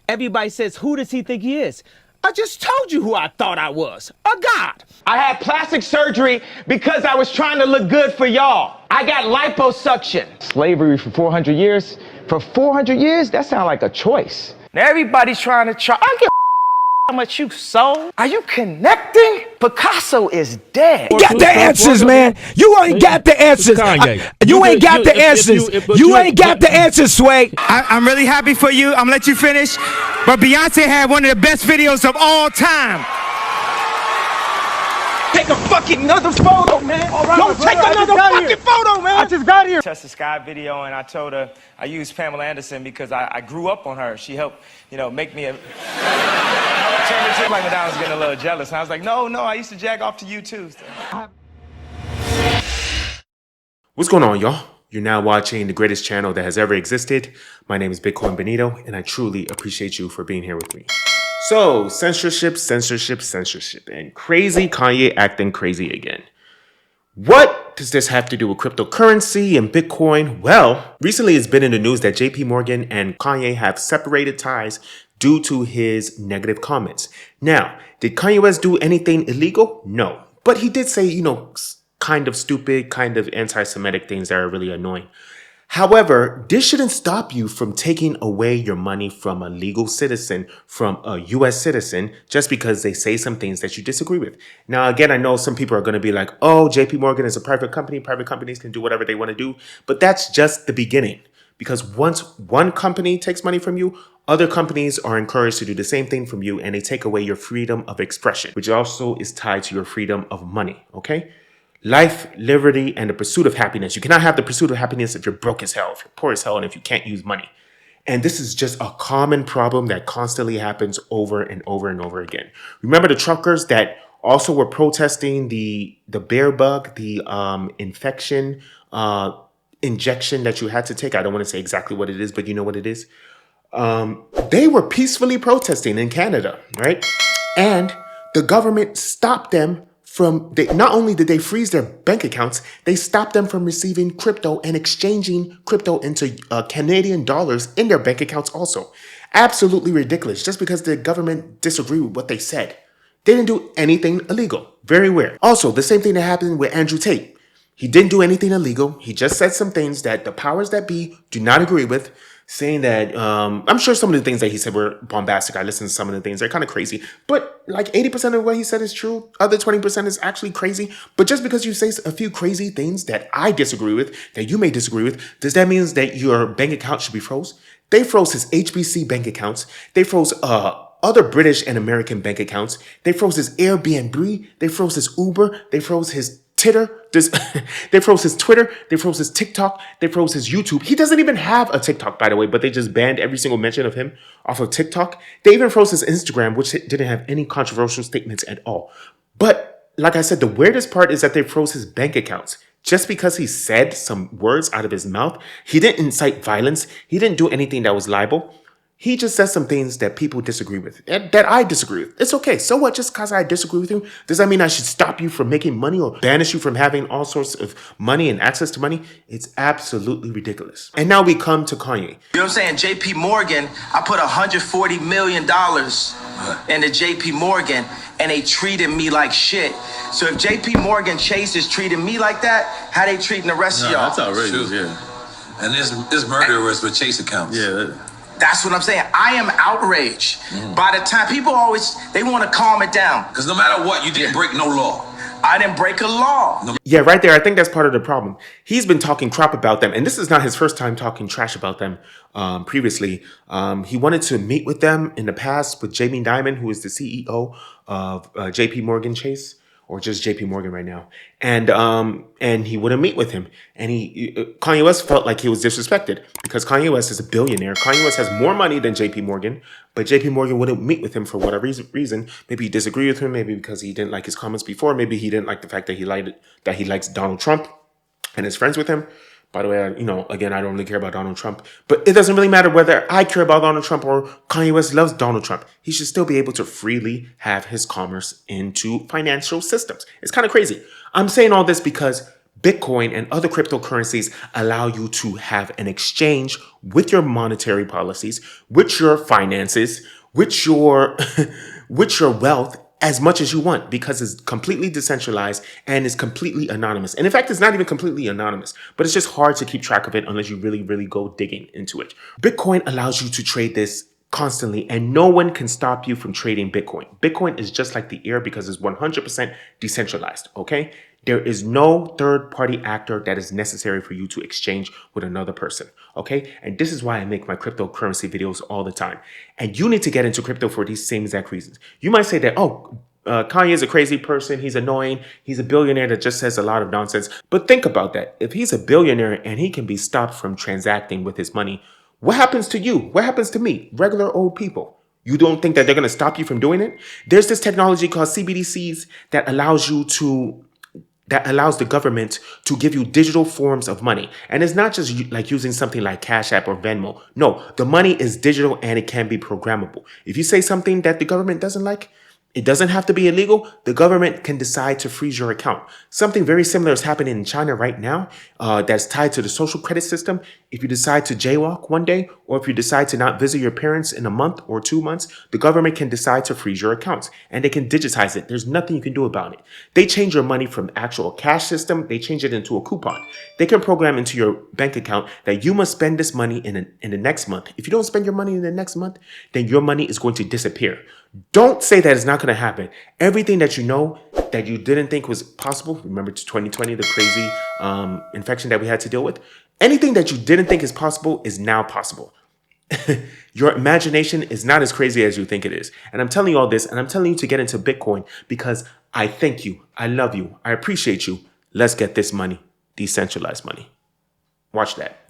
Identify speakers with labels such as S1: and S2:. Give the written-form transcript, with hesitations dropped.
S1: Everybody says, who does he think he is? I just told you who I thought I was, a god.
S2: I had plastic surgery because I was trying to look good for y'all. I got liposuction. Slavery for 400 years? For 400 years? That sounds like a choice. Now everybody's trying to I give how much you sold. Are you connecting? Picasso is dead.
S3: You got the answers, man. You ain't got the answers. You ain't got the answers. You ain't got the answers, Sway.
S4: I'm really happy for you. I'm gonna let you finish. But Beyonce had one of the best videos of all time.
S2: Take a fucking another photo, man. Right, don't take another fucking photo, man.
S4: I just got here.
S2: Test the Sky video, and I told her I used Pamela Anderson because I grew up on her. She helped, make me a. Like when I was getting a little jealous, and I was like, no, I used to jack off to you too.
S5: What's going on, y'all? You're now watching the greatest channel that has ever existed. My name is 𝘰𝘰𝘳𝘺𝘰, and I truly appreciate you for being here with me. So, censorship, and crazy Kanye acting crazy again. What does this have to do with cryptocurrency and Bitcoin? Well, recently it's been in the news that JP Morgan and Kanye have separated ties due to his negative comments. Now, did Kanye West do anything illegal? No. But he did say, kind of stupid, kind of anti-Semitic things that are really annoying. However, this shouldn't stop you from taking away your money from a legal citizen, from a U.S. citizen, just because they say some things that you disagree with. Now, again, I know some people are going to be like, oh, JP Morgan is a private company. Private companies can do whatever they want to do. But that's just the beginning. Because once one company takes money from you, other companies are encouraged to do the same thing from you, and they take away your freedom of expression, which also is tied to your freedom of money, okay? Life, liberty, and the pursuit of happiness. You cannot have the pursuit of happiness if you're broke as hell, if you're poor as hell, and if you can't use money. And this is just a common problem that constantly happens over and over and over again. Remember the truckers that also were protesting the bear bug, the infection injection that you had to take? I don't want to say exactly what it is, but you know what it is. They were peacefully protesting in Canada, right? And the government stopped them from, not only did they freeze their bank accounts, they stopped them from receiving crypto and exchanging crypto into Canadian dollars in their bank accounts also. Absolutely ridiculous, just because the government disagreed with what they said. They didn't do anything illegal. Very weird. Also, the same thing that happened with Andrew Tate. He didn't do anything illegal. He just said some things that the powers that be do not agree with, saying that, I'm sure some of the things that he said were bombastic. I listened to some of the things. They're kind of crazy. But like 80% of what he said is true. Other 20% is actually crazy. But just because you say a few crazy things that I disagree with, that you may disagree with, does that mean that your bank account should be froze? They froze his HBC bank accounts. They froze other British and American bank accounts. They froze his Airbnb. They froze his Uber. They froze his Titter. They froze his Twitter. They froze his TikTok. They froze his YouTube. He doesn't even have a TikTok, by the way, but they just banned every single mention of him off of TikTok. They even froze his Instagram, which didn't have any controversial statements at all. But like I said, the weirdest part is that they froze his bank accounts. Just because he said some words out of his mouth, he didn't incite violence. He didn't do anything that was libel. He just says some things that people disagree with, and that I disagree with. It's okay. So what? Just because I disagree with you, does that mean I should stop you from making money or banish you from having all sorts of money and access to money? It's absolutely ridiculous. And now we come to Kanye.
S6: You know what I'm saying? JP Morgan, I put $140 million into JP Morgan, and they treated me like shit. So if JP Morgan Chase is treating me like that, how they treating the rest of y'all?
S7: That's outrageous, yeah. And this murderers with Chase accounts. Yeah.
S6: That's what I'm saying. I am outraged. By the time people they want to calm it down.
S7: Because no matter what, you didn't break no law.
S6: I didn't break a law.
S5: Yeah, right there. I think that's part of the problem. He's been talking crap about them. And this is not his first time talking trash about them previously. He wanted to meet with them in the past with Jamie Dimon, who is the CEO of JP Morgan Chase, or just JP Morgan right now. And he wouldn't meet with him. And Kanye West felt like he was disrespected because Kanye West is a billionaire. Kanye West has more money than JP Morgan, but JP Morgan wouldn't meet with him for whatever reason. Maybe he disagreed with him, maybe because he didn't like his comments before, maybe he didn't like the fact that he likes Donald Trump and is friends with him. By the way, again, I don't really care about Donald Trump, but it doesn't really matter whether I care about Donald Trump or Kanye West loves Donald Trump. He should still be able to freely have his commerce into financial systems. It's kind of crazy. I'm saying all this because Bitcoin and other cryptocurrencies allow you to have an exchange with your monetary policies, with your finances, with your with your wealth as much as you want, because it's completely decentralized and is completely anonymous. And in fact, it's not even completely anonymous, but it's just hard to keep track of it unless you really, really go digging into it. Bitcoin allows you to trade this constantly, and no one can stop you from trading Bitcoin. Bitcoin is just like the air because it's 100% decentralized, okay? There is no third-party actor that is necessary for you to exchange with another person, okay? And this is why I make my cryptocurrency videos all the time. And you need to get into crypto for these same exact reasons. You might say that, oh, Kanye is a crazy person, he's annoying, he's a billionaire that just says a lot of nonsense. But think about that. If he's a billionaire and he can be stopped from transacting with his money, what happens to you? What happens to me? Regular old people. You don't think that they're going to stop you from doing it? There's this technology called CBDCs that allows the government to give you digital forms of money. And it's not just like using something like Cash App or Venmo. No, the money is digital and it can be programmable. If you say something that the government doesn't like, it doesn't have to be illegal. The government can decide to freeze your account. Something very similar is happening in China right now that's tied to the social credit system. If you decide to jaywalk one day, or if you decide to not visit your parents in a month or 2 months, the government can decide to freeze your accounts and they can digitize it. There's nothing you can do about it. They change your money from actual cash system. They change it into a coupon. They can program into your bank account that you must spend this money in the next month. If you don't spend your money in the next month, then your money is going to disappear. Don't say that it's not going to happen. Everything that you know that you didn't think was possible, remember 2020, the crazy infection that we had to deal with, anything that you didn't think is possible is now possible. Your imagination is not as crazy as you think it is. And I'm telling you all this, and I'm telling you to get into Bitcoin because I thank you, I love you, I appreciate you. Let's get this money, decentralized money. Watch that.